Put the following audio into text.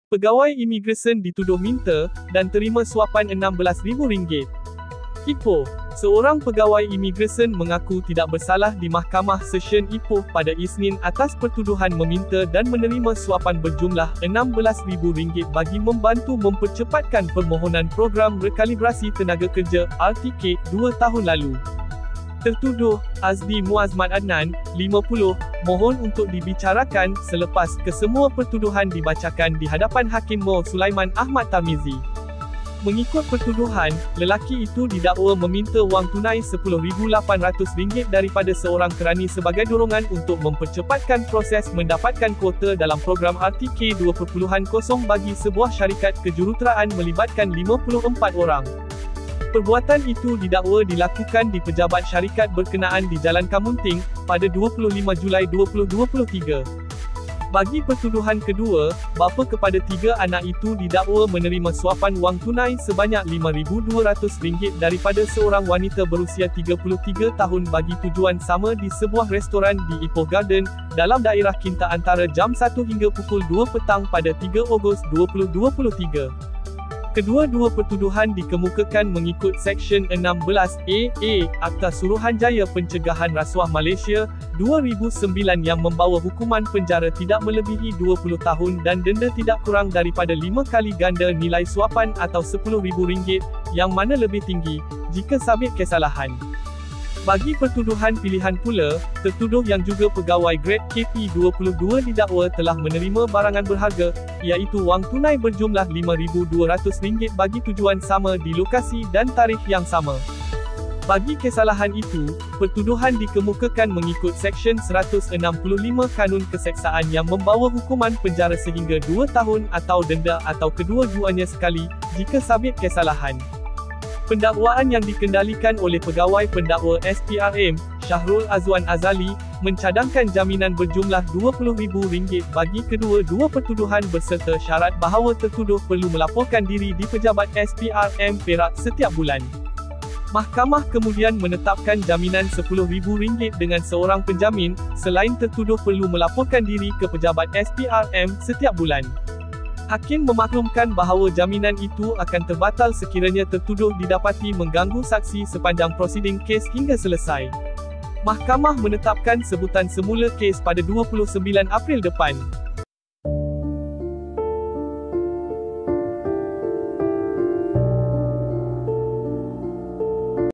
Pegawai imigresen dituduh minta dan terima suapan RM16,000. Ipoh, seorang pegawai imigresen mengaku tidak bersalah di Mahkamah Session Ipoh pada Isnin atas pertuduhan meminta dan menerima suapan berjumlah RM16,000 bagi membantu mempercepatkan permohonan program rekalibrasi tenaga kerja (RTK) 2 tahun lalu. Tertuduh, Azdi Muazmat Adnan, 50, mohon untuk dibicarakan selepas kesemua pertuduhan dibacakan di hadapan Hakim Mo Sulaiman Ahmad Tarmizi. Mengikut pertuduhan, lelaki itu didakwa meminta wang tunai RM10,800 daripada seorang kerani sebagai dorongan untuk mempercepatkan proses mendapatkan kuota dalam program RTK 2.0 bagi sebuah syarikat kejuruteraan melibatkan 54 orang. Perbuatan itu didakwa dilakukan di pejabat syarikat berkenaan di Jalan Kamunting, pada 25 Julai 2023. Bagi pertuduhan kedua, bapa kepada 3 anak itu didakwa menerima suapan wang tunai sebanyak RM5,200 daripada seorang wanita berusia 33 tahun bagi tujuan sama di sebuah restoran di Ipoh Garden, dalam daerah Kinta antara jam 1 hingga pukul 2 petang pada 3 Ogos 2023. Kedua-dua pertuduhan dikemukakan mengikut Seksyen 16A Akta Suruhanjaya Pencegahan Rasuah Malaysia, 2009 yang membawa hukuman penjara tidak melebihi 20 tahun dan denda tidak kurang daripada 5 kali ganda nilai suapan atau RM10,000, yang mana lebih tinggi, jika sabit kesalahan. Bagi pertuduhan pilihan pula, tertuduh yang juga pegawai grade KP22 didakwa telah menerima barangan berharga, iaitu wang tunai berjumlah RM5,200 bagi tujuan sama di lokasi dan tarikh yang sama. Bagi kesalahan itu, pertuduhan dikemukakan mengikut Seksyen 165 Kanun Keseksaan yang membawa hukuman penjara sehingga 2 tahun atau denda atau kedua-duanya sekali, jika sabit kesalahan. Pendakwaan yang dikendalikan oleh pegawai pendakwa SPRM, Syahrul Azwan Azali, mencadangkan jaminan berjumlah RM20,000 bagi kedua-dua pertuduhan berserta syarat bahawa tertuduh perlu melaporkan diri di pejabat SPRM Perak setiap bulan. Mahkamah kemudian menetapkan jaminan RM10,000 dengan seorang penjamin, selain tertuduh perlu melaporkan diri ke pejabat SPRM setiap bulan. Hakim memaklumkan bahawa jaminan itu akan terbatal sekiranya tertuduh didapati mengganggu saksi sepanjang prosiding kes hingga selesai. Mahkamah menetapkan sebutan semula kes pada 29 April depan.